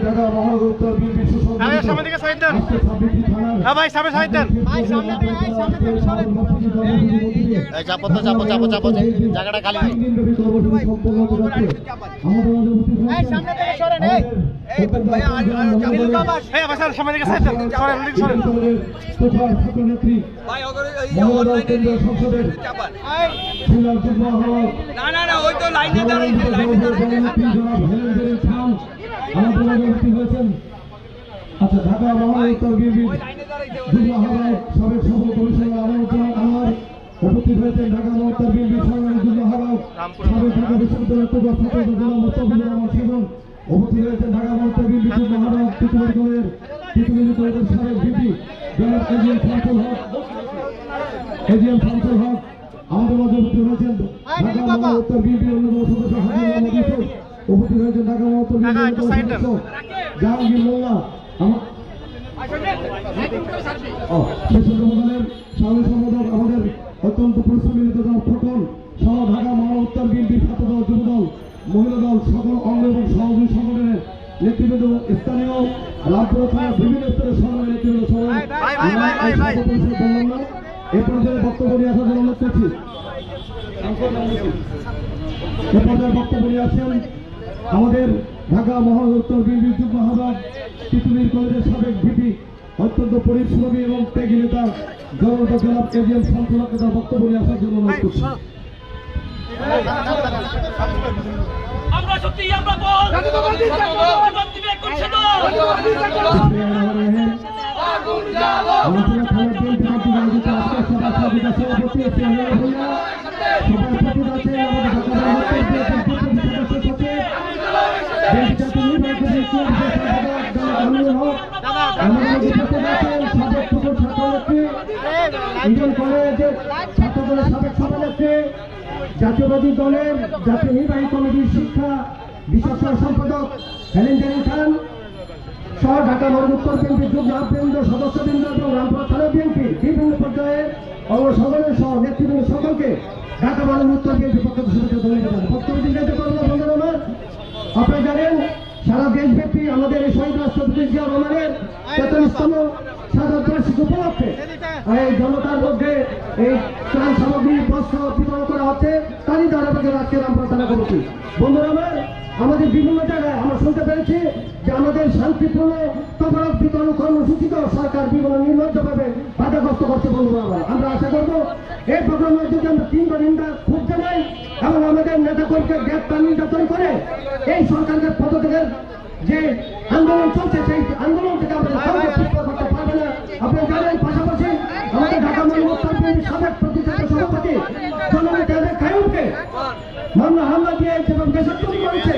ঢাকা মহানগর উত্তর বিএনপি সামনে দিকে সাইড দেন। হ্যাঁ ভাই সামনে সাইড দেন। ভাই সামনে থেকে সামনে থেকে সরেন। এই চাপো তো চাপো জায়গাটা খালি নাই। এই সামনে থেকে সরেন। এই ভাই মিলু বাবা এই ভাই সামনে দিকে সাইড দেন। সরেন দিকে সরেন। তোফার ছাত্রনেত্রী ভাই এই অনলাইনে সংসদের চাপান না ওই তো লাইনে দাঁড়াইছে আচ্ছা ঢাকা মহানগর উত্তর বিএনপির যুগ্ম আহ্বায়ক সাবেক সফল কমিশনার আমার উপস্থিত হয়েছেন ঢাকা মহানগর উত্তর বিএনপির সংগ্রামী যুগ্ম আহ্বায়ক সাবেক ঢাকা বিশ্ববিদ্যালয়ের ছাত্র জনাব মোস্তাফিজুর রহমান সেজন উপস্থিত হয়েছেন ঢাকা মহানগর উত্তর বিএনপির যুগ্ম আহ্বায়ক পৃথিবীর কলেজের সাবেক ভিপি জনাব এজিএম শামসুল হক আমাদের মাঝে উপস্থিত হয়েছেন ঢাকা মহানগর উত্তর বিএনপির অন্যতম সদস্য উপস্থিত হয়েছেন ঢাকা মহানগর উত্তর বিএনপির সদস্য জাহাঙ্গীর মোল্লা সামনে সম্পাদক আমাদের অত্যন্ত পরিশ্রমী জনাব খোকন সহ ঢাকা মহানগর উত্তর বিএনপির ছাত্রদল যুবদল মহিলা দল সকল অঙ্গ এবং সহযোগী সংগঠনের নেতৃবৃন্দ স্থানীয় রামপুর থানার বিভিন্ন স্তরের সংগ্রামী নেতৃবৃন্দ বললাম না এ পর্যায়ে বক্তব্য নিয়ে আসার জন্য অনুরোধ করছি। এ পর্যায়ে বক্তব্য নিয়ে আসেন আমাদের ঢাকা মহানগর উত্তর বিএনপির যুগ্ম আহ্বায়ক পৃথিবীর কলেজের সাবেক ভিপি অত্যন্ত পরিশ্রমী এবং ত্যাগী নেতা জনতা জনাব এজিএম শামসুল হক তার বক্তব্য নিয়ে আসার জন্য অনুরোধ করছি। আমরা সত্যি আমরা বল আগুন জ্বালো ছাত্রদলের সাবেক সভানেত্রী জাতীয়বাদী দলের জাতীয় নির্বাহী কমিটির শিক্ষা বিশেষ সম্পাদক হেলেন জেরিন খান সহ ঢাকা মহানগর উত্তর বিএনপির যুগ্ম আহ্বায়ক সদস্যবৃন্দ এবং রামপুরা থানা বিএনপির বিভিন্ন পর্যায়ে অংশগ্রহণের সহ নেতৃবৃন্দ সকলকে ঢাকা মহানগর উত্তর বিএনপির পক্ষ থেকে শুভেচ্ছা জানাই। বক্তব্য দিতে পারবো বন্ধুরা, আপনারা জানেন সারা দেশব্যাপী আমাদের এই শহীদ রাষ্ট্রপতি জিয়া রহমানের ৪৩তম শাহাদাত বার্ষিকী উপলক্ষে এই জনতার মধ্যে এই ত্রাণ সামগ্রী বস্ত্র বিতরণ করা হচ্ছে। তারই ধারাবাহিক আজকে রামপুরা থানা কমিটি বন্ধুরা আমাদের বিভিন্ন জায়গায় আমরা শুনতে পেরেছি যে আমাদের শান্তিপূর্ণ তবরক বিতরণ কর্মসূচিতেও সরকার বিভিন্ন নির্লজ্জভাবে বাধাগ্রস্ত করছে। বন্ধুরা আমরা আশা করবো এই প্রোগ্রামের যদি আমরা তিনবার নিন্দা খুব জানাই এবং আমাদের নেতাকর্মীকে গ্রেপ্তার নির্যাতন করে এই সরকারের পদত্যাগের যে আন্দোলন চলছে সেই আন্দোলন থেকে আমাদের করতে পারবে না। আপনি জানেন পাশাপাশি আমাদের ঢাকা মহানগর উত্তর বিএনপির সাবেক প্রতিষ্ঠাতা সভাপতি জননেতা কায়ুমকে মামলা হামলা দিয়ে যেভাবে দেশাত্মী করেছে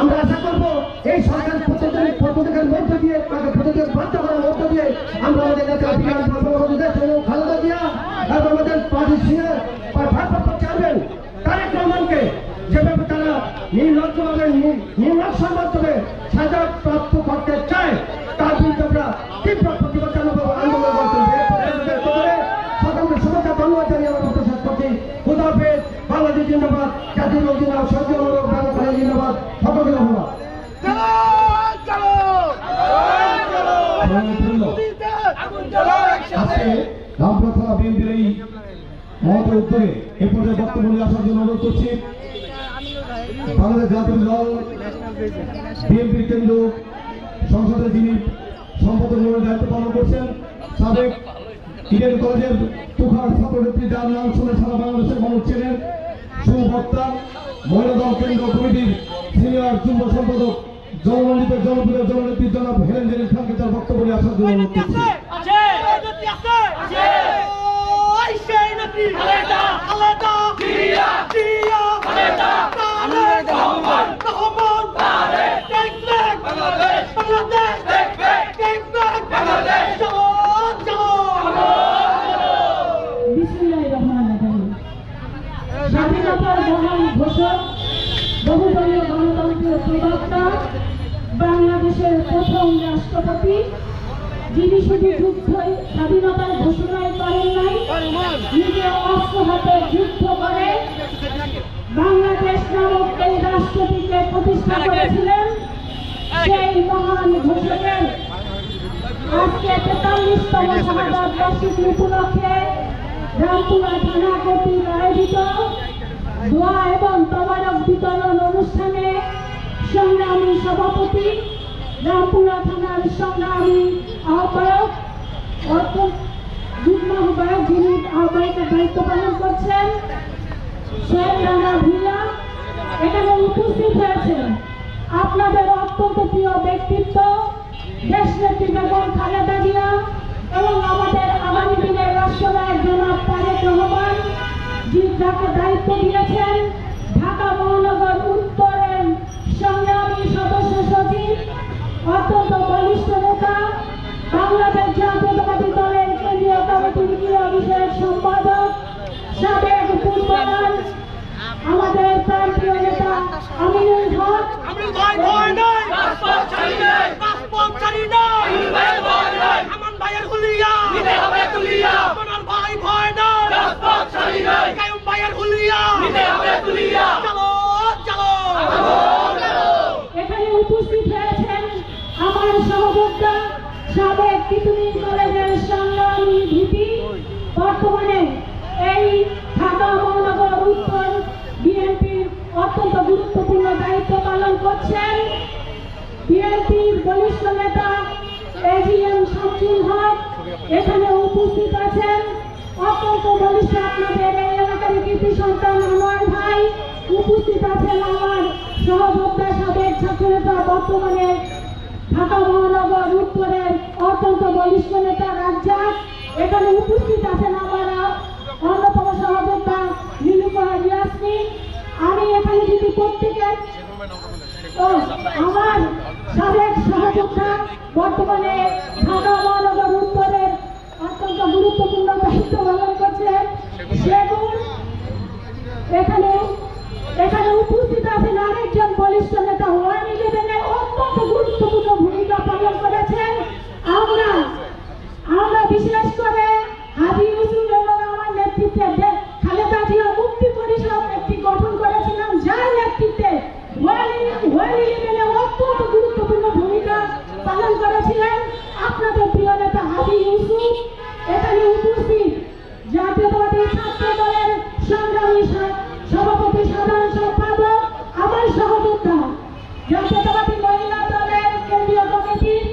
আমরা আশা করবো এই সরকার পদত্যাগের মধ্য দিয়ে তাকে পদত্যাগ বাধ্য করার মধ্য দিয়ে আমরা আমাদের নেতা খালেদা জিয়া এবং আমাদের পার্টি সিনিয়র ভারপ্রাপ্ত চেয়ারম্যান তারেক রহমানকে যেভাবে তারা নির্লজ্জভাবে নির্লজ্জভাবে সাজা প্রাপ্ত করতে চায় তার বিরুদ্ধে আমরা তীব্র প্রতিবাদ জানাবো, আন্দোলন করতে সকলকে শুভেচ্ছা ধন্যবাদ জানিয়ে আমার কথা শেষ করছি। খুদা হাফেজ, বাংলাদেশ জিন্দাবাদ, জাতীয় জিন্দাবাদ, সরকার জিন্দাবাদ, সকলকে ধন্যবাদ। রামপুরা থানা বিএনপির এই মহৎ উদ্যোগে এ পর্যায়ে বক্তব্য নিয়ে আসার জন্য অনুরোধ করছি বাংলাদেশ জাতীয় দল বিএনপির কেন্দ্র সংসদের যিনি সম্পাদক দায়িত্ব পালন করছেন সাবেক ইডেন কলেজের তুখার ছাত্রনেত্রী যার নাম শুনে সারা বাংলাদেশের মানুষ চেনেন সুবক্তা মহিলা দল কেন্দ্র কমিটির সিনিয়র যুগ্ম সম্পাদক জনমন্ডিত জনপ্রিয় জননেত্রী জনাব হেলেন জেরিন খানকে তার বক্তব্য নিয়ে আসার জন্য অনুরোধ করছি। স্বাধীনতার মহান ঘোষক বহুদলীয় গণতন্ত্রের প্রবক্তা বাংলাদেশের প্রথম রাষ্ট্রপতি যিনি শুধু স্বাধীনতার ঘোষণাই করেন নাই, নিজে অস্ত্র হাতে যুদ্ধ করে বাংলাদেশ নামক এই রাষ্ট্রটিকে প্রতিষ্ঠা করেছিলেন। সেই মহান ঘোষকের আজকে 43তম শাহাদাত বার্ষিকী উপলক্ষে রামপুরা থানা কর্তৃক আয়োজিত দোয়া এবং তবারক বিতরণ অনুষ্ঠানে সংগ্রামী সভাপতি, রামপুরা থানার সংগ্রামী আহ্বায়ক, যুগ্ম আহ্বায়ক যিনি আহ্বায়কের দায়িত্ব পালন করছেন শেখ রানা ভিলা এখানে উপস্থিত হয়েছেন। আপনাদের অত্যন্ত প্রিয় ব্যক্তিত্ব দেশনেত্রী বেগম খালেদা জিয়া এবং আমাদের আগামী দিনের রাষ্ট্রনায়ক জনাব তারেক রহমান যাকে দায়িত্ব দিয়েছেন ঢাকা মহানগর উত্তরের সংগ্রামী সদস্য সচিব, অত্যন্ত বলিষ্ঠ নেতা, বাংলাদেশ জাতীয়তাবাদী দলের কেন্দ্রীয় কমিটির ক্রীড়া বিষয়ক সম্পাদক, সাবেক ফুটবলার, আমাদের প্রান্তীয় নেতা আমিনুল হক। এখানে উপস্থিত হয়েছেন আমার সহযোদ্ধা, সাবেক তিতুমির কলেজের সংগ্রামী ভিপি, বর্তমানে এই ঢাকা মহানগর উত্তর বিএনপির অত্যন্ত গুরুত্বপূর্ণ দায়িত্ব পালন করছেন বিএনপির বলিষ্ঠ নেতা এজিএম শামসুল হক। এখানে উপস্থিত আছেন অত্যন্ত বলিষ্ঠ আপনাদের এই এলাকার কৃতি সন্তান আমার ভাই, উপস্থিত আছেন আমার সহযোদ্ধা সাবেক ছাত্রনেতা, বর্তমানে ঢাকা মহানগর উত্তরের অত্যন্ত বলিষ্ঠ নেতা রাজ্জাক। এখানে উপস্থিত আছেন আমার অন্যতম সহযোদ্ধা নীলুফার ইয়াসমিন। আমি এখানে যদি প্রত্যেকের আমার সাবেক সহযোদ্ধা বর্তমানে ঢাকা মহানগর উত্তরের অত্যন্ত গুরুত্বপূর্ণ দায়িত্ব পালন করছেন সেগুন। এখানে উপস্থিত আছেন আরেকজন বলিষ্ঠ নেতা, 111-এর অত্যন্ত গুরুত্বপূর্ণ ভূমিকা পালন করেছেন। আমরা বিশেষ করে হাজি ইউসুফ এবং আমার নেতৃত্বে খালেদা জিয়া মুক্তি পরিষদ একটি গঠন করেছিলাম, যার নেতৃত্বে 111-এ অত্যন্ত গুরুত্বপূর্ণ ভূমিকা পালন করেছিলেন আপনাদের প্রিয় নেতা হাজি ইউসুফ। এখানে উপস্থিত জাতীয়তাবাদী ছাত্র দলের সংগ্রামী সভাপতি, সাধারণ সম্পাদক, আমার সহযোদ্ধা জাতীয়তাবাদী মহিলা দলের কেন্দ্রীয় কমিটির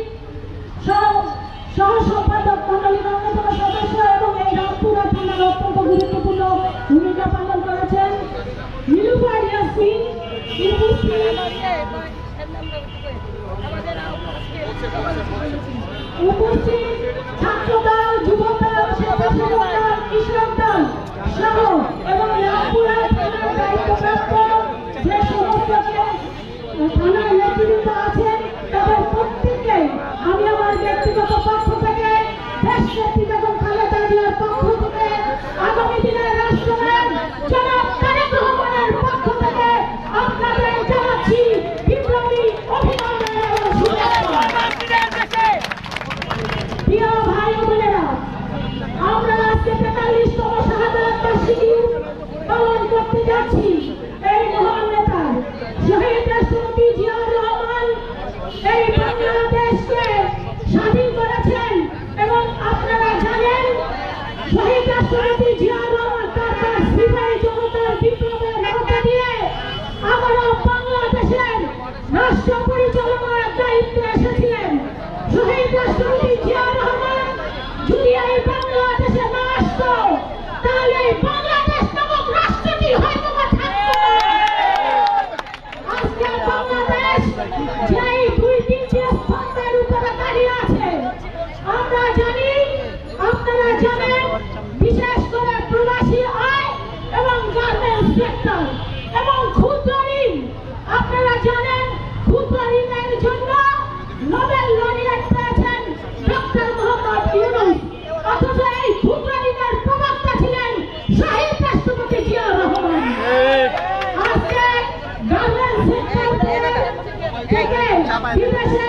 সহ সম্পাদক মন্ডলীর অন্যতম সদস্য এবং এই রামপুরা থানার অত্যন্ত গুরুত্বপূর্ণ ভূমিকা পালন করেছেন নীলুফার ইয়াসমিন। উপস্থিত ছাত্রদল, যুবদল, স্বেচ্ছাসেবক দল, কৃষক দল সহ এবং রামপুরা থানার দায়িত্বপ্রাপ্ত যে সমস্ত থানার নেতৃত্ব আছেন তাদের প্রত্যেককে আমি আমার ব্যক্তিগত পক্ষ থেকে দেশনেত্রী বেগম খালেদা জিয়ার পক্ষ থেকে আগামী দিনের রাষ্ট্রনায়ক জনাব তারেক রহমানের পক্ষ থেকে আপনাদের জানাচ্ছি বিপ্লবী অভিনন্দন এবং শুভেচ্ছা। প্রিয় ভাই বোনেরা, আমরা আজকে 43তম শাহাদাত বার্ষিকী পালন করতে যাচ্ছি। এই মহান নেতা শহীদ রাষ্ট্রপতি জিয়াউর রহমান এই বাংলাদেশকে স্বাধীন করেছেন এবং আপনারা জানেন শহীদ রাষ্ট্রপতি জিয়াউর রহমান তার সিপাহী জনতার বিপ্লবের মধ্য দিয়ে আবারও বাংলাদেশের রাষ্ট্র পরিচালনার দায়িত্বে এসেছিলেন। শহীদ রাষ্ট্রপতি জিয়াউর রহমান যদি এই বাংলাদেশে না আসতো তাহলে এই বাংলাদেশ নামক রাষ্ট্রটি হয়তো বা থাকতো না। আজকে বাংলাদেশ যেই 2-3টি স্তম্ভের উপরে দাঁড়িয়ে আছে, আমরা জানি, আপনারা জানেন, বিশেষ করে প্রবাসী আয় এবং গার্মেন্টস সেক্টর এবং ক্ষুদ্র ঋণ। আপনারা জানেন ক্ষুদ্র ঋণের জন্য নোবেল লরিয়েট পেয়েছেন ডক্টর মোহাম্মদ ইউনূস, অথচ এই ক্ষুদ্র ঋণের প্রবক্তা ছিলেন শহীদ রাষ্ট্রপতি জিয়াউর রহমান। আজকে গার্মেন্টস সেক্টর থেকে বিদেশে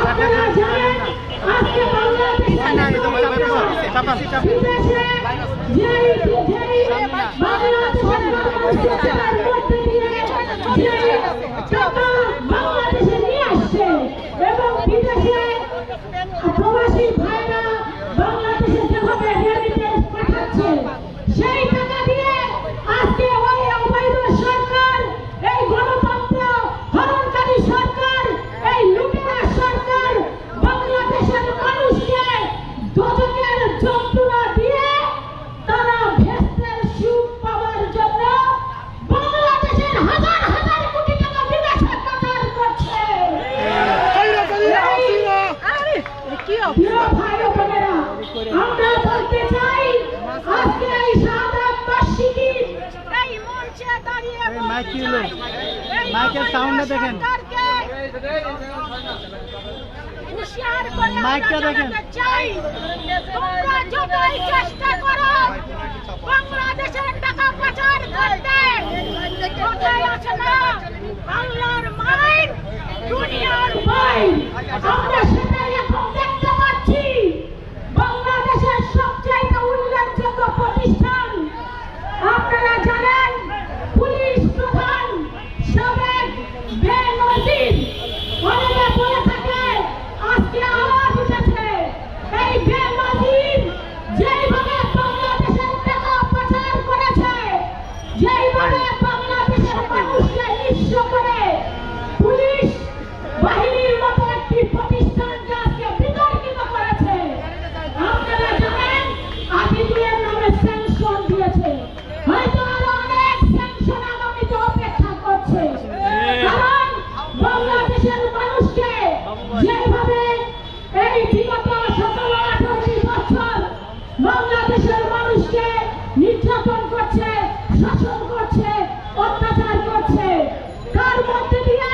আপনারা জানেন আজকে বাংলাদেশে বিদেশে বাংলাদেশের মধ্যে দিয়ে টাকা বাংলাদেশে নিয়ে আসছে মাইকের সাউন্ডটা দেখেন। মাইকটা দেখেন। তোমরা যতই চেষ্টা করো বাংলাদেশের টাকা পাচার করতে, কোথায় আছে না আল্লাহর মাইন, দুনিয়ার মাইন, আমরা সেটাই এখন দেখতে পাচ্ছি। বাংলাদেশের সবচেয়ে উল্লেখযোগ্য প্রতিষ্ঠান আপনারা জানেন, পুলিশ প্রধান সাবেক বেনজির, অনেকে বলে থাকে আজকে আওয়াজ উঠেছে এই বেনজির যেইভাবে বাংলাদেশের টাকা পাচার করেছে, যেইভাবে বাংলাদেশের মানুষকে নিঃস্ব করে পুলিশ বাহিনীর মতো একটি প্রতিষ্ঠানকে আজকে বিতর্কিত করেছে। আপনারা জানেন আদিগুলের নামে স্যাংশন দিয়েছে, হয়তো আরো অনেক স্যাংশন আগামীতে অপেক্ষা করছে। কারণ বাংলাদেশের মানুষকে যেভাবে এই বিগত 17-18 বছর বাংলাদেশের মানুষকে নির্যাতন করছে, শাসন করছে, অত্যাচার করছে, তার মধ্যে দিয়ে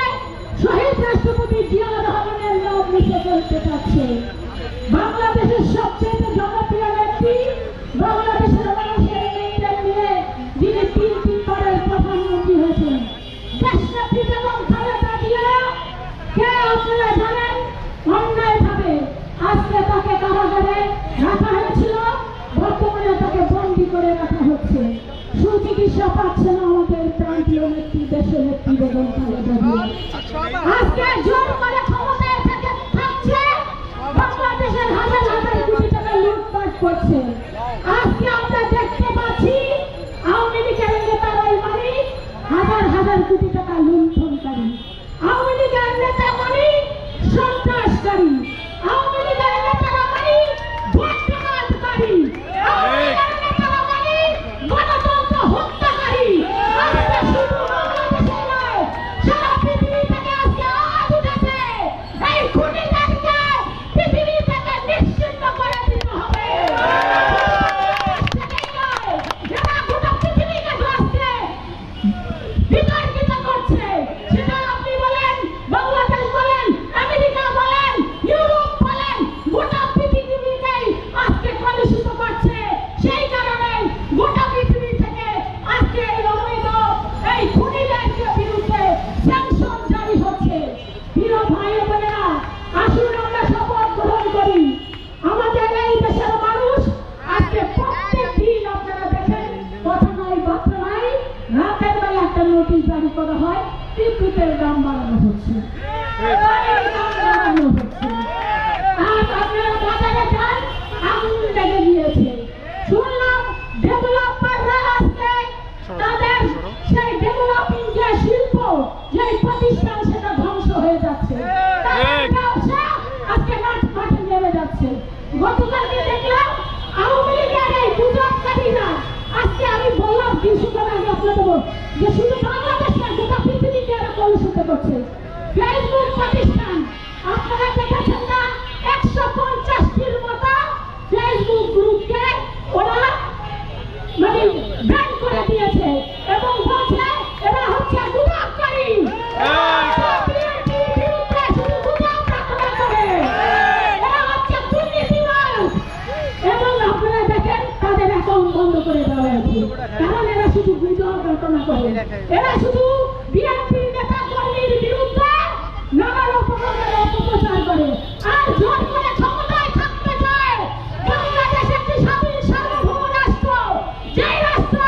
শহীদ রাষ্ট্রপতি জিয়াউর রহমানের নাম মুছে ফেলতে চাচ্ছে। বাংলাদেশের সবচেয়ে জনপ্রিয় ব্যক্তি, বাংলাদেশের মানুষের মেয়েদের নিয়ে যিনি 3 বারের প্রধানমন্ত্রী হয়েছেন, দেশনেত্রী বেগম খালেদা জিয়া, কে আপনারা জানেন অন্যায়ভাবে আজকে তাকে কারাগারে রাখা হয়েছিল, বর্তমানে তাকে বন্দী করে রাখা হচ্ছে। সুচিকিৎসা পাচ্ছে না আমাদের প্রান্তীয় নেত্রী, দেশের নেত্রী বেগম খালেদা জিয়া। আজকে জোর করে ক্ষমতায় থাকছে, বাংলাদেশের হাজার হাজার কোটি টাকা লুটপাট করছে। আজকে আমরা দেখতে পাচ্ছি আওয়ামী লীগের নেতারাই মানে হাজার হাজার কোটি টাকা লুণ্ঠনকারী, আওয়ামী লীগের নেতা মানে সন্ত্রাসকারী, আওয়ামী লীগের নেতারা মানে ভোট ডাকাতকারী, আওয়ামী লীগের নেতারা মানে গণতন্ত্র হত্যাকারী। আজকে শুধু বাংলাদেশে নয়, সারা পৃথিবী থেকে আজকে আওয়াজ উঠেছে এই খুনিদেরকে পৃথিবী থেকে নিশ্চিহ্ন করে দিতে হবে। যারা গোটা পৃথিবীকে আজকে বিতর্কিত করছে, সেটা আপনি বলেন, বাংলাদেশ বলেন, আমেরিকা বলেন, ইউরোপ বলেন, গোটা পৃথিবীকেই আজকে কলুষিত করছে। সেই কারণে গোটা পৃথিবী থেকে আজকে এই অবৈধ এই খুনিদের বিরুদ্ধে স্যাংশন জারি হচ্ছে। প্রিয় ভাই ও বোনেরা, আসুন আমরা শপথ গ্রহণ করি। আমাদের এই দেশের মানুষ আজকে প্রত্যেক দিন আপনারা দেখেন, কথা নাই বার্তা নাই, রাতের বেলা একটা নোটিশ জারি করা হয়, বিদ্যুতের দাম বাড়ানো হচ্ছে, পানির দাম বাড়ানো হচ্ছে। আর আপনারা বাজারে যান, আগুন লেগে গিয়েছে। শুনলাম ডেভেলপাররা আজকে তাদের সেই ডেভেলপিং যে শিল্প, যে প্রতিষ্ঠান, সেটা ধ্বংস হয়ে যাচ্ছে। তাদের ব্যবসা আজকে মাঠে নেমে যাচ্ছে। গতকালকে দেখলাম আওয়ামী লীগের এই গুজবকারীরা, আজকে আমি বললাম কিছুক্ষণ আগে আপনাদের যে শুধু বাংলাদেশে গোটা পৃথিবীকে এরা কলুষিত করছে। ফেসবুক প্রতিষ্ঠান আপনারা দেখেছেন না, 150টির মতো ফেসবুক গ্রুপকে ওরা মানে ব্যান করে দিয়েছে এবং বলছে এরা হচ্ছে গুজবকারী। শুধু গুজব রচনা করে, এরা হচ্ছে দুর্নীতিবাজ। এবং আপনারা দেখেন তাদের অ্যাকাউন্ট বন্ধ করে দেওয়া হয়েছে, কারণ এরা শুধু গুজব রচনা করে, এরা শুধু বিএনপি নেতা কর্মীর বিরুদ্ধে নানা রকমের অপপ্রচার করে, আর জোর করে ক্ষমতায় থাকতে চায়। বাংলাদেশ একটি স্বাধীন সার্বভৌম রাষ্ট্র, যেই রাষ্ট্র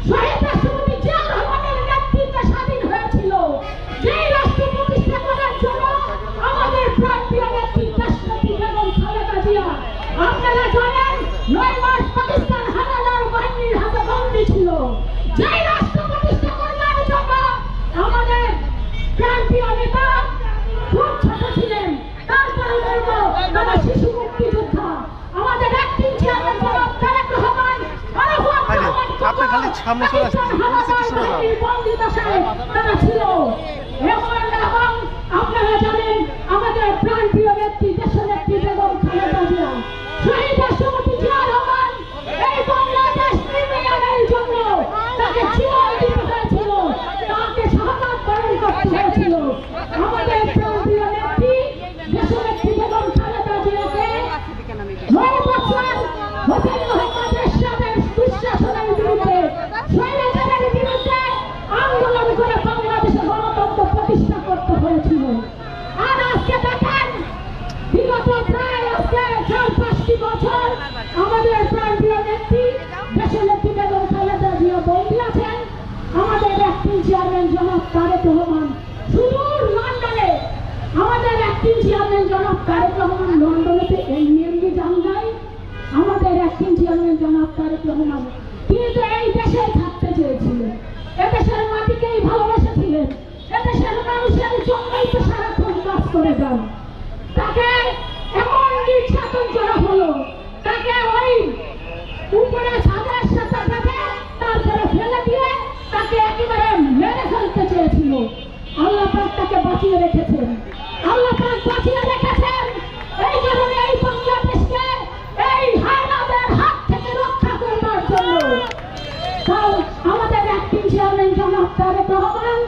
শহীদ রাষ্ট্রপতি জিয়াউর রহমানের নেতৃত্বে স্বাধীন হয়েছিল, যেই রাষ্ট্র প্রতিষ্ঠা করার জন্য আমাদের প্রান্তীয় নেত্রী দেশনেত্রী বেগম খালেদা জিয়া, আপনারা জানেন 9 মাস পাকিস্তান হানাদার বাহিনীর হাতে বন্দী ছিল। যেই রাষ্ট্র প্রতিষ্ঠা করার জন্য আমাদের প্রান্তীয় নেতা খুব ছোট ছিলেন, তারপরে বলবো তারা শিশু মুক্তিযোদ্ধা, আমাদের একটি চেয়ারম্যান জনাব তারেক রহমান, আপনি খালি সামনে চলে আসছেন, বন্দী দশায় তারা ছিল। এবং আপনারা জানেন আমাদের প্রান্তীয় নেত্রী দেশনেত্রী বেগম খালেদা জিয়া, শহীদ রাষ্ট্রপতি জিয়াউর রহমান এই বাংলাদেশ নির্মাণের জন্য তাকে জীবন দিতে হয়েছিল, তাকে জনাব তারেক রহমান লন্ডনেতে এমনি যান নাই, আমাদের অ্যাক্টিং চেয়ারম্যান জনাব তারেক রহমান তিনি তো এই দেশে থাকতে চেয়েছিলেন, এদেশের মাটিকেই ভালোবেসেছিলেন, এদেশের মানুষের জন্যই তো সারাক্ষণ কাজ করে যান। তাকে এমন নির্যাতন করা হলো, তাকে ওই উপরে ছাদের সাথে থাকে তারপরে ফেলে দিয়ে তাকে একেবারে মেরে ফেলতে চেয়েছিল। আল্লাহ পাক তাকে বাঁচিয়ে রেখেছেন, আল্লাহ পাক বাঁচিয়ে রেখেছেন। এই কারণে এই বাংলাদেশকে এই হায়নাদের হাত থেকে রক্ষা করবার জন্য তাও আমাদের অ্যাক্টিং চেয়ারম্যান জনাব তারেক রহমান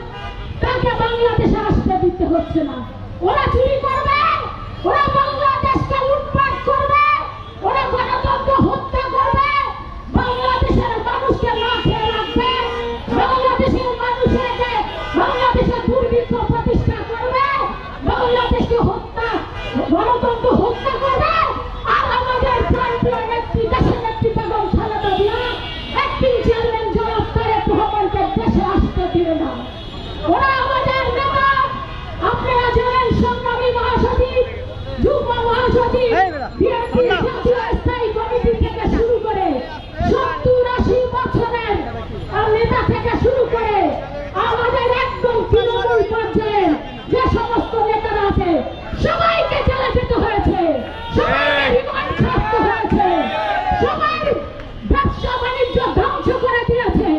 তাকে বাংলাদেশে আসতে দিতে হচ্ছে না। ওরা চুরি করবে, ওরা বাংলাদেশকে লুটপাট করবে, ওরা গণতন্ত্র হত্যা করবে, বাংলাদেশের মানুষকে না খেয়ে রাখবে, বাংলাদেশের মানুষকে বাংলাদেশের দুর্ভিক্ষ প্রতিষ্ঠা করবে, বাংলাদেশকে হত্যা গণতন্ত্র হত্যা করবে। আর আমাদের প্রান্তীয় নেত্রী দেশের নেত্রী বেগম খালেদা জিয়া অ্যাক্টিং চেয়ারম্যান জনাব তারেক রহমানকে দেশে আসতে দিবে না। ওরা আমাদের নেতা, আপনারা জানেন সংগ্রামী মহাসচিব, যুগ্ম মহাসচিব, বিএনপি জাতীয় স্থায়ী কমিটি থেকে শুরু করে 70-80 বছরের নেতা থেকে শুরু করে আমাদের একদম তৃণমূল পর্যায়ের যে সমস্ত নেতারা আছে সবাইকে জেলে যেতে হয়েছে, সবাইকে রিমান্ড ছাড়তে হয়েছে, সবাই ব্যবসা বাণিজ্য ধ্বংস করে দিয়েছে।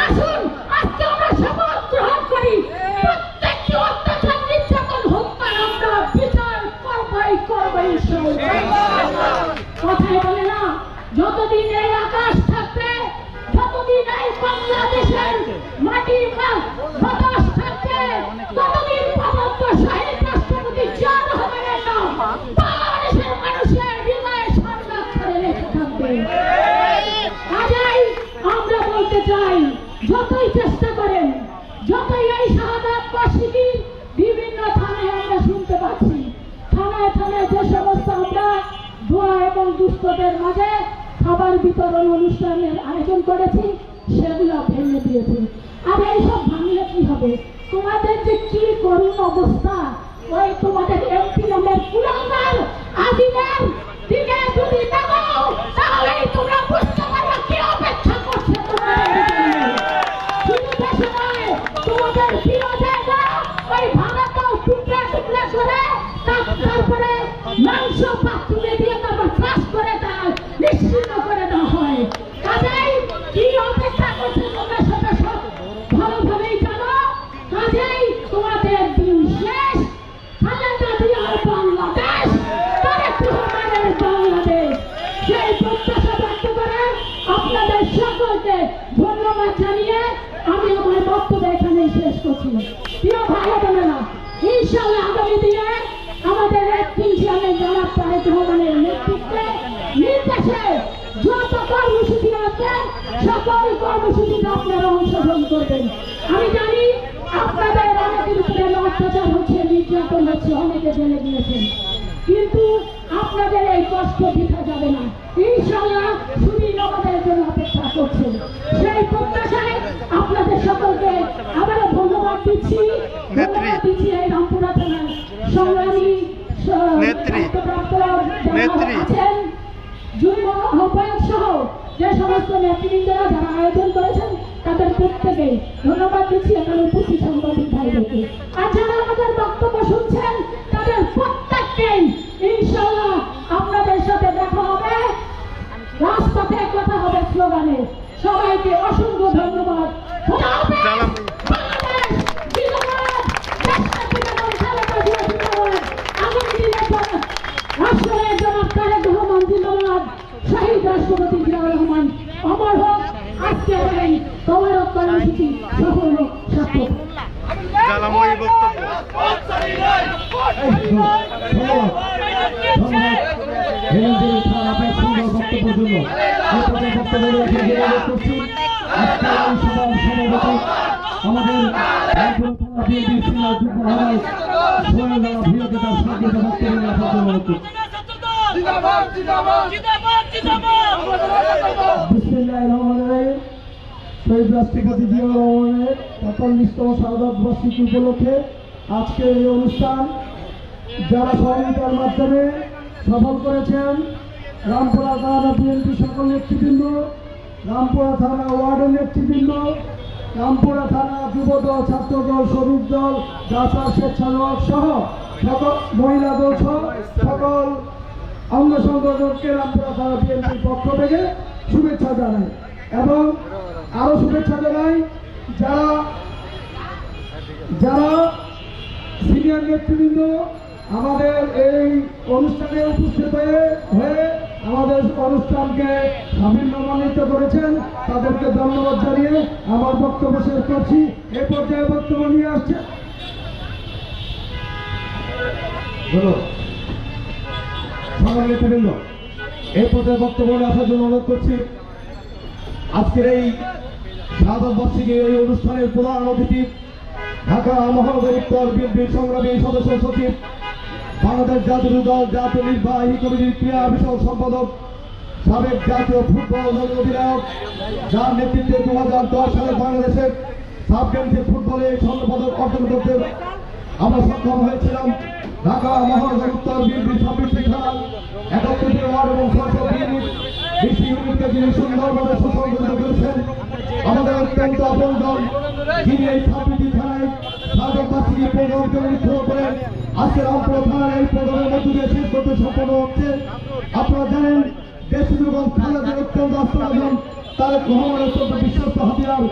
আসুন আজকে আমরা শপথ গ্রহণ করি, প্রত্যেকটি অত্যাচার নির্যাতন হত্যার আমরা বিচার করবই কথায় বলে না, যতদিন এই আকাশ থাকবে, যতদিন এই বাংলাদেশের মাটি বাতাস থাকবে, ততদিন পর্যন্ত শহীদ রাষ্ট্রপতি জিয়া রহমানের নাম বাংলাদেশের মানুষের হৃদয়ে সংরক্ষণে রেখে থাকবে। আজই আমরা বলতে চাই, যতই চেষ্টা করেন, যতই এই শাহাদাত বার্ষিকীর বিভিন্ন থানায় আমরা শুনতে পাচ্ছি, থানায় থানায় যে সমস্ত আমরা দোয়া এবং দুস্থদের মাঝে খাবার বিতরণ অনুষ্ঠানের আয়োজন করেছি সেগুলো ভেঙে দিয়েছে। আর এইসব ভাঙলে কি হবে? তোমাদের যে কি করুণ অবস্থা, ওই তোমাদের এমপি নামের কুলাঙ্গার আজিমের দিকে যদি দেখো তাহলেই তোমরা বুঝতে পারবে কি অপেক্ষা করছে তোমাদের জন্য। শুধু দেশে নয়, তোমাদের প্রিয় জায়গা ওই ভাঙাটাও টুকরা টুকরা করে তারপরে মাংস পাত্রে দিয়ে তারপর ক্রাশ করে তার নিশ্চিন্ন করে দেওয়া হয়। কাজেই কি অপেক্ষা করছে তোমরা সেটা সব ভালোভাবেই জানো। কাজেই তোমাদের দিন শেষ। খালেদা জিয়ার বাংলাদেশ, তারেক রহমানের বাংলাদেশ, সেই প্রত্যাশা ব্যক্ত করে আপনাদের সকলকে ধন্যবাদ জানিয়ে আমি আমার বক্তব্য এখানেই শেষ করছি। প্রিয় ভাই বোনেরা, ইনশাআল্লাহ আগামী দিনে আমাদের অ্যাক্টিং চেয়ারম্যান জনাব তারেক রহমানের নেতৃত্বে নির্দেশে যত কর্মসূচি আছে সকল কর্মসূচিতে আপনারা অংশগ্রহণ করবেন। আমি জানি আপনাদের অনেকের উপরে অত্যাচার হচ্ছে, নির্যাতন হচ্ছে, অনেকে জেলে গিয়েছেন, কিন্তু আপনাদের এই কষ্ট বৃথা যাবে না। ইনশাআল্লাহ সুদিন আমাদের জন্য অপেক্ষা করছে। সেই প্রত্যাশায় আপনাদের সকলকে আবারও ধন্যবাদ দিচ্ছি। ধন্যবাদ দিচ্ছি এই রামপুরা থানার সংগ্রামী নেত্রী আছেন, যুগ্ম আহ্বায়ক সহ যে সমস্ত নেতৃবৃন্দরা যারা আয়োজন করেছেন তাদের প্রত্যেকে ধন্যবাদ দিচ্ছি, এখানে উপস্থিত সাংবাদিক ভাইদেরকে। আর যারা আমাদের বক্তব্য শুনছেন তাদের প্রত্যেককেই ইনশাআল্লাহ আপনাদের সাথে দেখা হবে, রাজপথে কথা হবে, স্লোগানে। সবাইকে অসংখ্য ধন্যবাদ। রাষ্ট্রের জনাব তারেক রহমান জিন্দাবাদ, শহীদ রাষ্ট্রপতি জিয়া রহমান অমর হোক। আজকের এই তওয়ারক কর্মসূচি সফল হোক, সার্থক। শহীদ রাষ্ট্রপতি জিয়া রহমানের ৪৫তম শাহাদাত বার্ষিকী উপলক্ষে আজকের এই অনুষ্ঠান যারা সহযোগিতার মাধ্যমে সফল করেছেন রামপুরা থানা বিএনপি সকল নেতৃবৃন্দ, রামপুরা থানা ওয়ার্ডের নেতৃবৃন্দ, রামপুরা থানা যুবদল, ছাত্রদল, শ্রমিক দল, জাসা স্বেচ্ছাসেবক সহ সকল মহিলা দল সহ সকল অঙ্গ সংগঠনকে রামপুরা থানা বিএনপির পক্ষ থেকে শুভেচ্ছা জানাই এবং আরো শুভেচ্ছা জানাই যারা সিনিয়র নেতৃবৃন্দ আমাদের এই অনুষ্ঠানে উপস্থিত হয়ে আমাদের অনুষ্ঠানকে সাফল্যমণ্ডিত করেছেন, তাদেরকে ধন্যবাদ জানিয়ে আমার বক্তব্য শেষ করছি। এই পর্যায়ে বক্তব্য নিয়ে আসছে নেতৃবৃন্দ, এই পর্যায়ে বক্তব্য নিয়ে আসার জন্য অনুরোধ করছি। আজকের এই শাহাদত বার্ষিকী এই অনুষ্ঠানের প্রধান অতিথি ঢাকা মহানগর উত্তর বিএনপির সংগ্রামী সদস্য সচিব, বাংলাদেশ জাতীয় দল জাতীয় নির্বাহী কমিটির ক্রীড়া বিষয়ক সম্পাদক, সাবেক জাতীয় ফুটবল দলের অধিনায়ক, যার নেতৃত্বে 2010 সালে বাংলাদেশের সাব গেমসে ফুটবলে স্বর্ণপদক অর্জন করতে আমরা সক্ষম হয়েছিলাম। ঢাকা মহানগর উত্তর বিএনপির 26টি থানা, 31টি ওয়ার্ড এবং 620 ইউনিটকে যিনি সুন্দরভাবে সুসংগঠিত করেছেন, আমাদের অত্যন্ত আপন দল, যিনি এই 26টি থানায় শাহাদত বার্ষিকী প্রোগ্রামকে অনুষ্ঠিত করেন। আজকে রামপুরা থানার এই প্রোগ্রামের মধ্য দিয়ে শেষ করতে সম্পন্ন হচ্ছে। আপনারা জানেন দেশের এবং খালেদের অত্যন্ত আস্থাভাজন তারেক রহমানের অত্যন্ত বিশ্বস্ত হাতিয়ার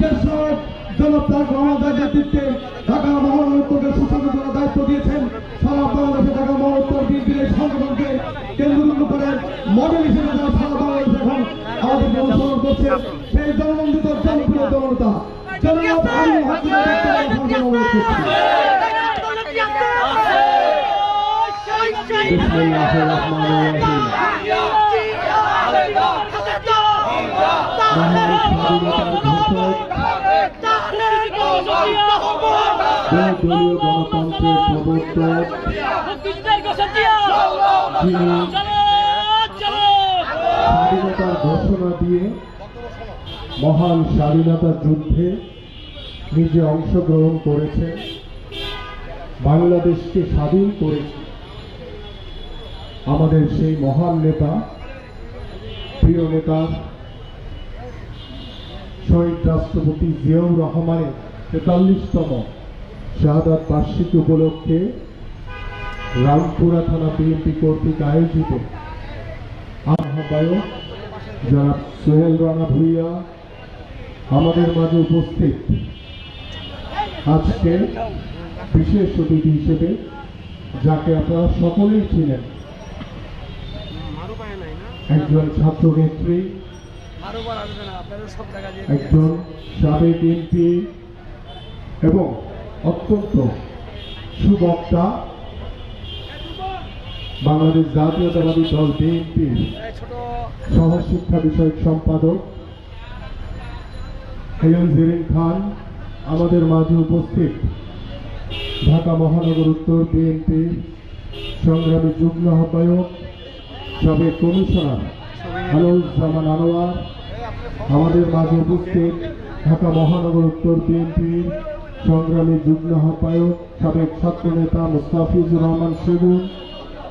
দেশের জনাব তারেক রহমানের নেতৃত্বে ঢাকা মহানগর উত্তরকে সুসংগঠনের দায়িত্ব দিয়েছেন। সারা বাংলাদেশে ঢাকা মহানগর উত্তর বিএনপির এই সংগঠনকে কেন্দ্রবিন্দু করে মডেল হিসেবে যারা সারা বাংলাদেশে এখন আমাদেরকে অনুসরণ করছে, সেই জননন্দিত জনপ্রিয় জনতা জনাব আলী হাকিমের অনুরোধ করছি। বিসমিল্লাহির রহমানির রহিম। মহান স্বাধীনতার ঘোষক, বহুদলীয় গণতন্ত্রের প্রবর্তক, যিনি স্বাধীনতার ঘোষণা দিয়ে মহান স্বাধীনতা যুদ্ধে নিজে অংশগ্রহণ করেছেন, বাংলাদেশকে স্বাধীন করেছে আমাদের সেই মহান নেতা, প্রিয় নেতা শহীদ রাষ্ট্রপতি জিয়াউর রহমানের 43তম শাহাদত বার্ষিকী উপলক্ষে রামপুরা থানা বিএনপি কর্তৃক আয়োজিত আহ্বায়ক জনাব সোহেল রানা ভূঁইয়া আমাদের মাঝে উপস্থিত। আজকে বিশেষ অতিথি হিসেবে যাকে আপনারা সকলেই ছিলেন, একজন ছাত্র নেত্রী, একজন সাবেক এমপি এবং অত্যন্ত সুবক্তা, বাংলাদেশ জাতীয়তাবাদী দল বিএনপির সহশিক্ষা বিষয়ক সম্পাদক হেলেন জেরিন খান আমাদের মাঝে উপস্থিত। ঢাকা মহানগর উত্তর বিএনপির সংগ্রামী যুগ্ম আহ্বায়ক, সাবেক কমিশনার আনোয়ার আনোয়ার আমাদের মাঝে উপস্থিত। ঢাকা মহানগর উত্তর বিএনপির সংগ্রামী যুগ্ম আহ্বায়ক, সাবেক ছাত্র নেতা মুস্তাফিজুর রহমান সেগুন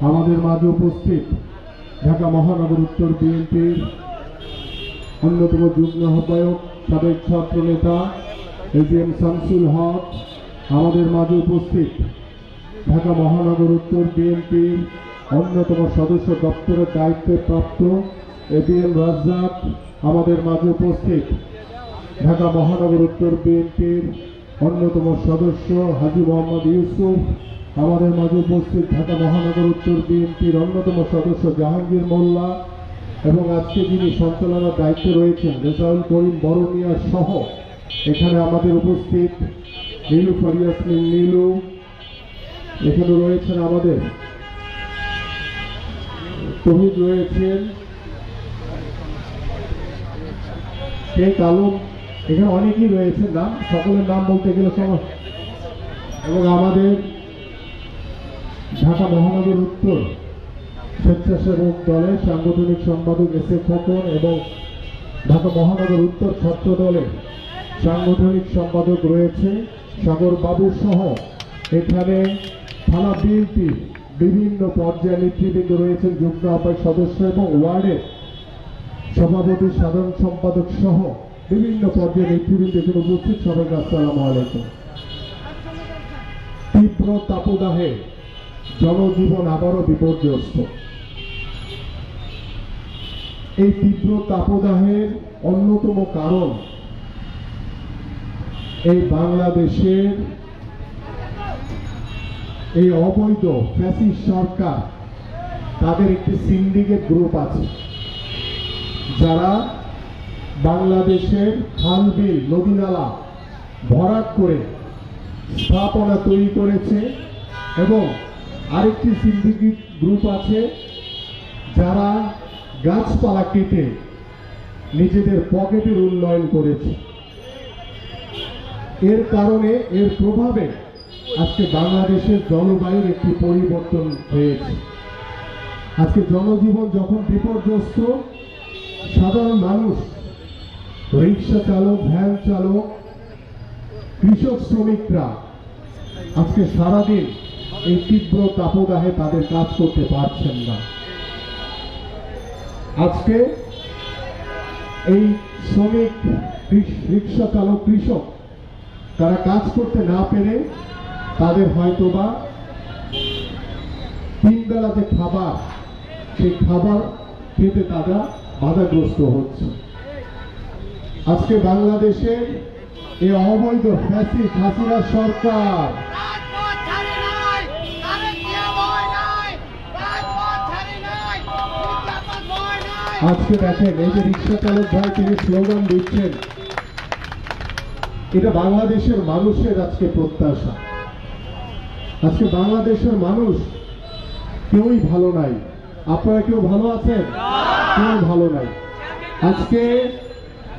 আমাদের মাঝে উপস্থিত। ঢাকা মহানগর উত্তর বিএনপির অন্যতম যুগ্ম আহ্বায়ক, সাবেক ছাত্র নেতা এজিএম শামসুল হক আমাদের মাঝে উপস্থিত। ঢাকা মহানগর উত্তর বিএনপির অন্যতম সদস্য দপ্তরের দায়িত্বে প্রাপ্ত এবিএম রাজ্জাক আমাদের মাঝে উপস্থিত। ঢাকা মহানগর উত্তর বিএনপির অন্যতম সদস্য হাজী মোহাম্মদ ইউসুফ আমাদের মাঝে উপস্থিত। ঢাকা মহানগর উত্তর বিএনপির অন্যতম সদস্য জাহাঙ্গীর মোল্লা এবং আজকে যিনি সঞ্চালনার দায়িত্বে রয়েছেন রেজাউল করিম বরমিয়া সহ এখানে আমাদের উপস্থিত নীলুফার ইয়াসমিন নীলু, এখানে রয়েছেন আমাদের তহিদ, রয়েছেন শেখ আলম, এখানে অনেকেই রয়েছেন, নাম সকলের নাম বলতে গেলে সময়, এবং আমাদের ঢাকা মহানগর উত্তর স্বেচ্ছাসেবক দলের সাংগঠনিক সম্পাদক এস এ খোকন এবং ঢাকা মহানগর উত্তর ছাত্র দলের সাংগঠনিক সম্পাদক রয়েছে সাগর বাবু সহ এখানে থানা বিএনপি বিভিন্ন পর্যায়ে নেতৃবৃন্দ রয়েছেন, যুগ্ম আহ্বায়ক সদস্য এবং ওয়ার্ডের সভাপতি, সাধারণ সম্পাদক সহ বিভিন্ন পর্যায়ে নেতৃবৃন্দ এখানে উপস্থিত, সবাইকে আসসালামু আলাইকুম। তীব্র তাপদাহে জনজীবন আবারও বিপর্যস্ত। এই তীব্র তাপদাহের অন্যতম কারণ এই বাংলাদেশের এই অবৈধ ফ্যাসিস্ট সরকার, তাদের একটি সিন্ডিকেট গ্রুপ আছে যারা বাংলাদেশের খাল বিল নদী নালা ভরাট করে স্থাপনা তৈরি করেছে, এবং আরেকটি সিন্ডিকেট গ্রুপ আছে যারা গাছপালা কেটে নিজেদের পকেটের উন্নয়ন করেছে। এর কারণে, এর প্রভাবে আজকে বাংলাদেশের জলবায়ুর একটি পরিবর্তন হয়েছে। আজকে জনজীবন যখন বিপর্যস্ত, সাধারণ মানুষ, রিক্সা চালক, ভ্যান চালক, কৃষক শ্রমিকরা আজকে সারাদিন এই তীব্র তাপদাহে তাদের কাজ করতে পারছেন না। আজকে এই শ্রমিক, রিক্সা চালক, কৃষক তারা কাজ করতে না পেরে তাদের হয়তোবা তিন বেলা যে খাবার, সেই খাবার খেতে তারা বাধাগ্রস্ত হচ্ছে। আজকে বাংলাদেশের এই অবৈধ ফ্যাসিস্ট হাসিনা সরকার আজকে দেখেন, এই যে রিক্সা চালক ভাই তিনি স্লোগান দিচ্ছেন, এটা বাংলাদেশের মানুষের আজকে প্রত্যাশা। আজকে বাংলাদেশের মানুষ কেউই ভালো নাই। আপনারা কেউ ভালো আছেন? কেউ ভালো নাই। আজকে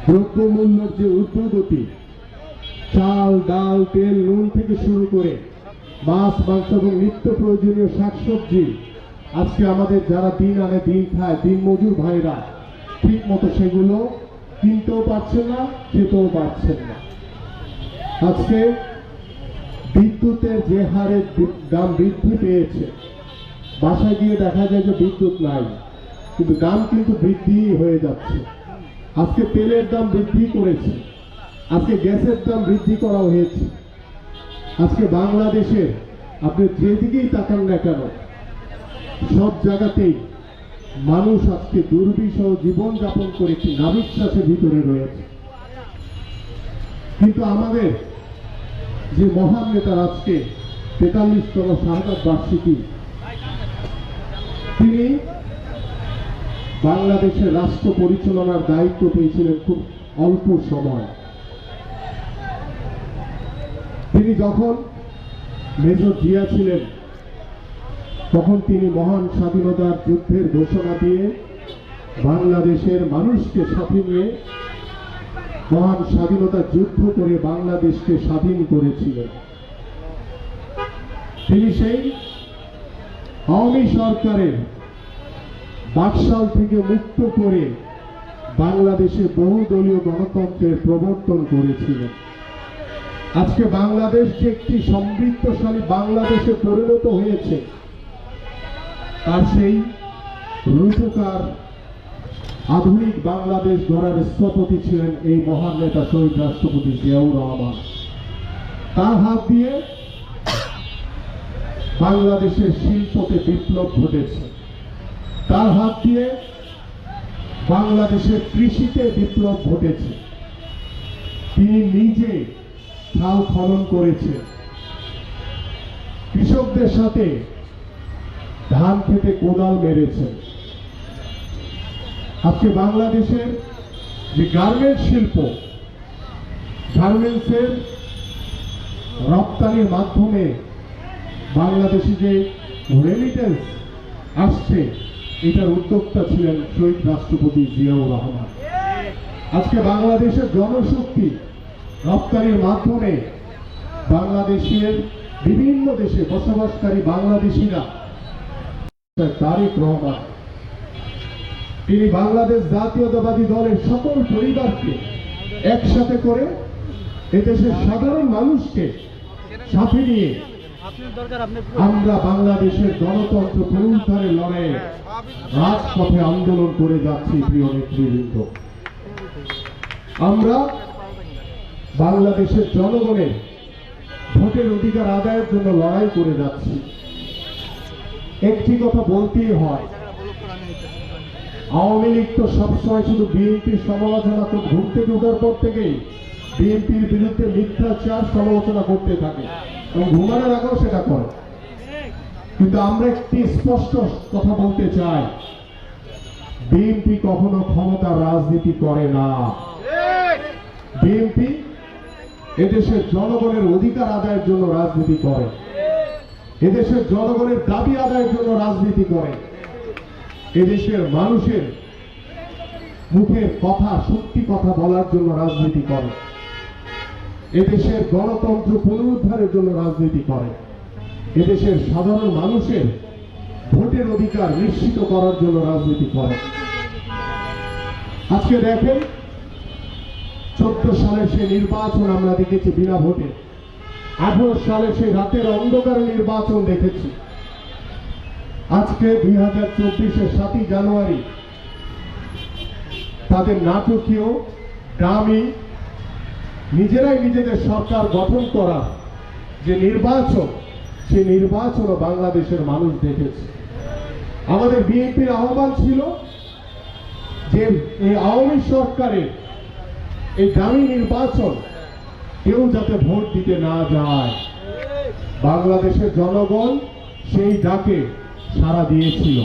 দ্রব্যমূল্যের যে ঊর্ধ্বগতি, চাল, ডাল, তেল, নুন থেকে শুরু করে মাছ, মাংস এবং নিত্য প্রয়োজনীয় শাকসবজি, আজকে আমাদের যারা দিন আনে দিন খায়, দিন মজুর ভাইরা ঠিক মতো সেগুলো কিনতেও পারছেন না, খেতেও পারছেন না। আজকে বিদ্যুতের যে হারে দাম বৃদ্ধি পেয়েছে, বাসায় গিয়ে দেখা যায় যে বিদ্যুৎ নাই, কিন্তু দাম কিন্তু বৃদ্ধি হয়ে যাচ্ছে। আজকে তেলের দাম বৃদ্ধি করেছে, আজকে গ্যাসের দাম বৃদ্ধি করা হয়েছে। আজকে বাংলাদেশে আপনি যেদিকেই তাকান না কেন, সব জায়গাতেই মানুষ আজকে দুর্বিষহ জীবনযাপন করে একটি নাবিশ্বাসের ভিতরে রয়েছে। কিন্তু আমাদের যে মহান নেতার আজকে ৪৩তম শাহাদাত বার্ষিকী, তিনি বাংলাদেশের রাষ্ট্র পরিচালনার দায়িত্ব পেয়েছিলেন খুব অল্প সময়। তিনি যখন মেজর জিয়া ছিলেন, তখন তিনি মহান স্বাধীনতার যুদ্ধের ঘোষণা দিয়ে বাংলাদেশের মানুষকে সাথে নিয়ে মহান স্বাধীনতা যুদ্ধ করে বাংলাদেশকে স্বাধীন করেছিলেন। তিনি সেই আওয়ামী সরকারের বাকশাল থেকে মুক্ত করে বাংলাদেশে বহুদলীয় গণতন্ত্রের প্রবর্তন করেছিলেন। আজকে বাংলাদেশ যে একটি সমৃদ্ধশালী বাংলাদেশে পরিণত হয়েছে, তার সেই রূপকার আধুনিক বাংলাদেশ গড়ার স্থপতি ছিলেন এই মহান নেতা শহীদ রাষ্ট্রপতি জিয়াউর রহমান। তার হাত দিয়ে বাংলাদেশের শিল্পতে বিপ্লব ঘটেছে, তার হাত দিয়ে বাংলাদেশের কৃষিতে বিপ্লব ঘটেছে। তিনি নিজে খাল খনন করেছে, কৃষকদের সাথে ধান খেতে কোদাল মেরেছে। আজকে বাংলাদেশের যে গার্মেন্টস শিল্প, গার্মেন্টসের রপ্তানির মাধ্যমে বাংলাদেশে যে রেমিটেন্স আসছে, এটার উদ্যোক্তা ছিলেন শহীদ রাষ্ট্রপতি জিয়াউর রহমান। আজকে বাংলাদেশের জনশক্তি রপ্তানির মাধ্যমে বাংলাদেশের বিভিন্ন দেশে বসবাসকারী বাংলাদেশিরা, তারেক রহমান, তিনি বাংলাদেশ জাতীয়তাবাদী দলের সকল পরিবারকে একসাথে করে এদেশের সাধারণ মানুষকে সাথে নিয়ে আমরা বাংলাদেশের গণতন্ত্র পুনরুদ্ধারের লড়াইয়ে রাজপথে আন্দোলন করে যাচ্ছি প্রিয় নেতৃবৃন্দ। আমরা বাংলাদেশের জনগণের ভোটের অধিকার আদায়ের জন্য লড়াই করে যাচ্ছি। একটি কথা বলতেই হয়, আওয়ামী লীগ তো সবসময় শুধু বিএনপির সমালোচনা তো ঘুম থেকে ওঠার পর থেকেই বিএনপির বিরুদ্ধে মিথ্যাচার সমালোচনা করতে থাকে এবং ঘুমানোর আগেও সেটা করে। কিন্তু আমরা একটি স্পষ্ট কথা বলতে চাই, বিএনপি কখনো ক্ষমতার রাজনীতি করে না। বিএনপি এদেশের জনগণের অধিকার আদায়ের জন্য রাজনীতি করে, এদেশের জনগণের দাবি আদায়ের জন্য রাজনীতি করে, এদেশের মানুষের মুখের কথা সত্যি কথা বলার জন্য রাজনীতি করে, এদেশের গণতন্ত্র পুনরুদ্ধারের জন্য রাজনীতি করে, এদেশের সাধারণ মানুষের ভোটের অধিকার নিশ্চিত করার জন্য রাজনীতি করে। আজকে দেখেন 14 সালের সেই নির্বাচন আমরা দেখেছি বিনা ভোটে, 18 সালের সেই রাতের অন্ধকারে নির্বাচন দেখেছি। আজকে 2024-এর 7ই জানুয়ারি তাদের নাটকীয় দামি নিজেরাই নিজেদের সরকার গঠন করা যে নির্বাচন, সেই নির্বাচনও বাংলাদেশের মানুষ দেখেছে। আমাদের বিএনপির আহ্বান ছিল যে এই আওয়ামী সরকারের এই দামি নির্বাচন কেউ যাতে ভোট দিতে না যায়। বাংলাদেশের জনগণ সেই ডাকে সাড়া দিয়েছিল।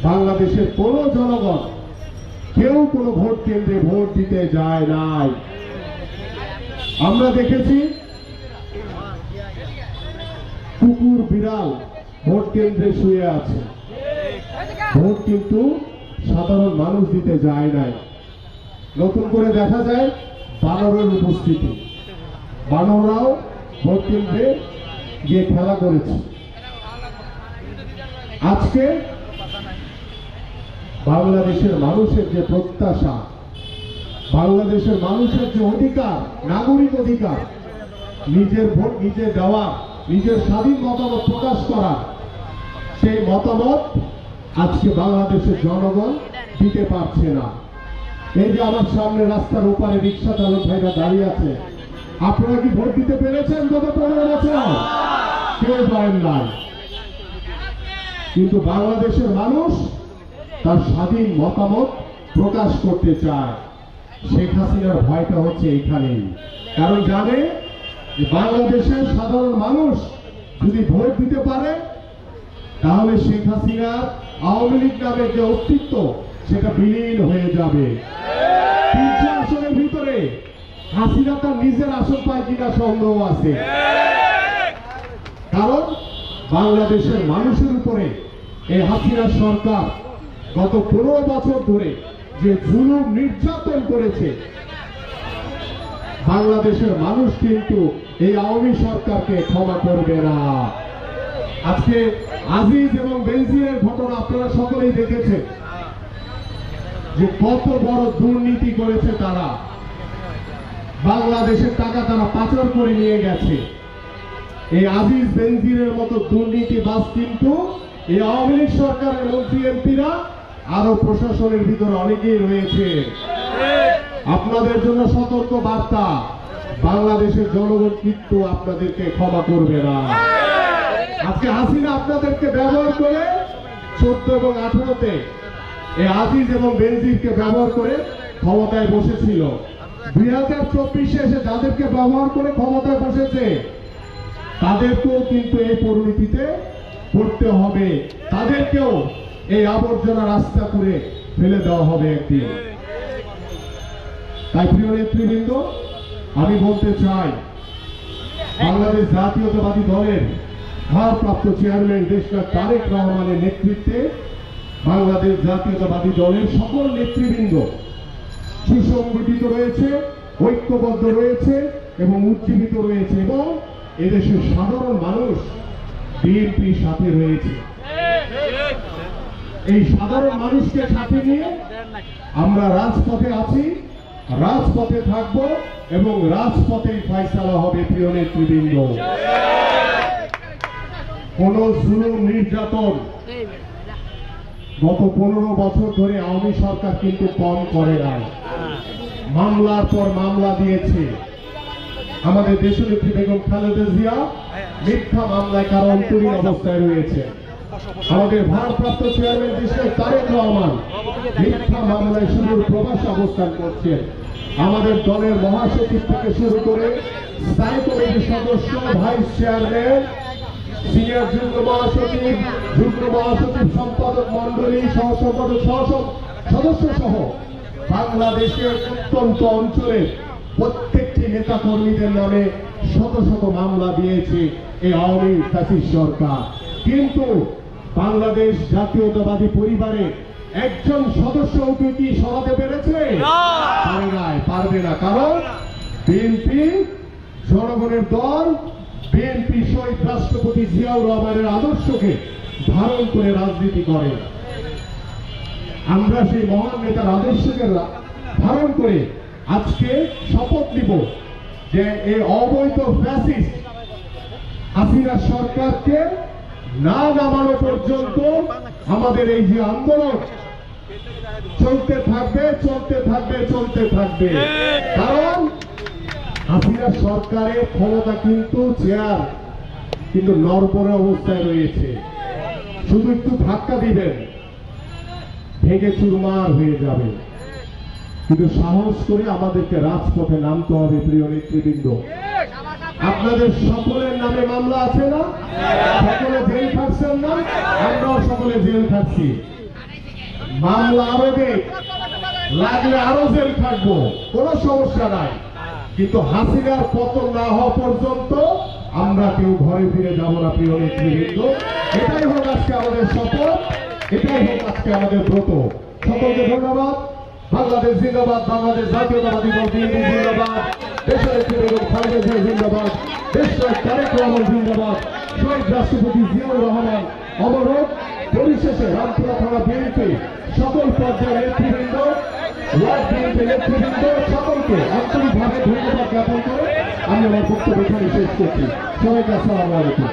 বাংলাদেশের কোন জনগণ কেউ কোনো ভোট কেন্দ্রে ভোট দিতে যায় নাই। আমরা দেখেছি কুকুর বিড়াল ভোট কেন্দ্রে শুয়ে আছে, ভোট কিন্তু সাধারণ মানুষ দিতে যায় নাই। নতুন করে দেখা যায় বানরের উপস্থিতি, বানররাও ভোট কেন্দ্রে গিয়ে খেলা করেছে। আজকে বাংলাদেশের মানুষের যে প্রত্যাশা, বাংলাদেশের মানুষের যে অধিকার, নাগরিক অধিকার, নিজের ভোট নিজে দেওয়া, নিজের স্বাধীন মতামত প্রকাশ করা, সেই মতামত আজকে বাংলাদেশের জনগণ দিতে পারছে না। এই যে আমার সামনে রাস্তার ওপারে রিক্সা চালক ভাইরা দাঁড়িয়ে আছে, আপনারা কি ভোট দিতে পেরেছেন গত 15 বছর? কেউ পারেন নাই। কিন্তু বাংলাদেশের মানুষ তার স্বাধীন মতামত প্রকাশ করতে চায়। শেখ হাসিনার ভয়টা হচ্ছে এইখানেই, কারণ জানে যে বাংলাদেশের সাধারণ মানুষ যদি ভোট দিতে পারে তাহলে শেখ হাসিনার আওয়ামী লীগ নামের যে অস্তিত্ব সেটা বিলীন হয়ে যাবে। 300 আসনের ভিতরে হাসিনা তার নিজের আসন পায় কিনা সন্দেহ আছে, কারণ বাংলাদেশের মানুষের উপরে এই হাসিনা সরকার গত 15 বছর ধরে যে জুলুম নির্যাতন করেছে, বাংলাদেশের মানুষ কিন্তু এই আওয়ামী সরকারকে ক্ষমা করবে না। আজকে আজিজ এবং বেনজিরের ঘটনা আপনারা সকলেই দেখেছেন যে কত বড় দুর্নীতি করেছে তারা। বাংলাদেশের টাকা তারা পাচার করে নিয়ে গেছে। এই আজিজ বেনজিরের মতো দুর্নীতিবাজ কিন্তু এই আওয়ামী লীগ সরকারের মন্ত্রী এমপিরা আরো প্রশাসনের ভিতরে অনেকেই রয়েছে। আপনাদের জন্য সতর্ক বার্তা, বাংলাদেশের জনগণ কিন্তু আপনাদেরকে ক্ষমা করবে না। আজকে হাসিনা আপনাদেরকে ব্যবহার করে 14 এবং 18-তে এই আজিজ এবং বেনজিরকে ব্যবহার করে ক্ষমতায় বসেছিল। 2024-এ এসে যাদেরকে ব্যবহার করে ক্ষমতায় বসেছে তাদেরকেও কিন্তু এই পরিণতিতে পড়তে হবে, তাদেরকেও এই আবর্জনা রাস্তা করে ফেলে দেওয়া হবে একদিন। তাই প্রিয় নেতৃবৃন্দ, আমি বলতে চাই বাংলাদেশ জাতীয়তাবাদী দলের ভারপ্রাপ্ত চেয়ারম্যান দেশনাথ তারেক রহমানের নেতৃত্বে বাংলাদেশ জাতীয়তাবাদী দলের সকল নেতৃবৃন্দ সুসংগঠিত রয়েছে, ঐক্যবদ্ধ রয়েছে এবং উজ্জীবিত রয়েছে, এবং এদেশের সাধারণ মানুষ বিএনপির সাথে রয়েছে। এই সাধারণ মানুষকে সাথে নিয়ে আমরা রাজপথে আছি, রাজপথে থাকব এবং রাজপথেই ফয়সালা হবে প্রিয় নেতৃবৃন্দ। কোন জুলুম নির্যাতন গত 15 বছর ধরে আওয়ামী সরকার কিন্তু কম করে নাই। মামলার পর মামলা দিয়েছে। আমাদের দেশনেত্রী বেগম খালেদা জিয়া মিথ্যা মামলায় কারান্তরীণ অবস্থায় রয়েছে। আমাদের ভারপ্রাপ্ত চেয়ারম্যান দেশের তারেক রহমান মিথ্যা মামলায় সুদূর প্রবাসে অবস্থান করছেন। আমাদের দলের মহাসচিব থেকে শুরু করে স্থায়ী কমিটির সদস্য, ভাইস চেয়ারম্যান, সিনিয়র যুগ্ম মহাসচিব, সম্পাদক মন্ডলী, সহ সম্পাদক, সদস্য সহ বাংলাদেশের প্রত্যন্ত অঞ্চলের প্রত্যেকটি নেতা কর্মীদের নামে শত শত মামলা দিয়েছে এই আওয়ামী ফ্যাসিস্ট সরকার। কিন্তু বাংলাদেশ জাতীয়তাবাদী পরিবারে একজন সদস্য কি সরাতে পেরেছে? পারবে না। কারণ বিএনপি জনগণের দল, বিএনপি শহীদ রাষ্ট্রপতি জিয়াউর রহমানের আদর্শকে ধারণ করে রাজনীতি করে। আমরা সেই মহান নেতার আদর্শকে ধারণ করে আজকে শপথ নিব যে এই অবৈধ ফ্যাসিস্ট হাসিনা সরকারকে না নামানো পর্যন্ত আমাদের এই যে আন্দোলন চলতে থাকবে। কারণ হাসিনা সরকারের ক্ষমতা কিন্তু চেয়ার কিন্তু নড়বড়ে অবস্থায় রয়েছে। শুধু একটু ধাক্কা দিবেন, ভেঙে চুরমার হয়ে যাবে। কিন্তু সাহস করে আমাদেরকে রাজপথে নামতে হবে। প্রিয় নেতৃবৃন্দ, আপনাদের সকলের নামে মামলা আছে না? সকলে জেল খাটছেন না? আমরাও সকলে জেল খাটছি। মামলা আরো লাগলে আরো জেল খাটবো, কোনো সমস্যা নাই। কিন্তু হাসিনার পতন না হওয়া পর্যন্ত আমরা কেউ ঘরে ফিরে যাব না। প্রিয় নেতৃবৃন্দ, এটাই হোক আজকে আমাদের শপথ, এটাই হোক আজকে আমাদের ব্রত। সকলকে ধন্যবাদ। বাংলাদেশ জিন্দাবাদ, বাংলাদেশ জাতীয়তাবাদী দল বিএনপি জিন্দাবাদ, দেশনেত্রী বেগম খালেদা জিয়া জিন্দাবাদ, দেশনায়ক তারেক রহমান জিন্দাবাদ, শহীদ রাষ্ট্রপতি জিয়াউর রহমান অমর হোক। পরিশেষে রামপুরা থানা বিএনপি সকল পর্যায়ের নেতৃবৃন্দ, ওয়ার্ড বিএনপি নেতৃবৃন্দ সকলকে আন্তরিকভাবে ধন্যবাদ জ্ঞাপন করে আমি আমার বক্তব্য এখানে শেষ করছি। সবাইকে আসসালামু আলাইকুম।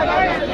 টাকা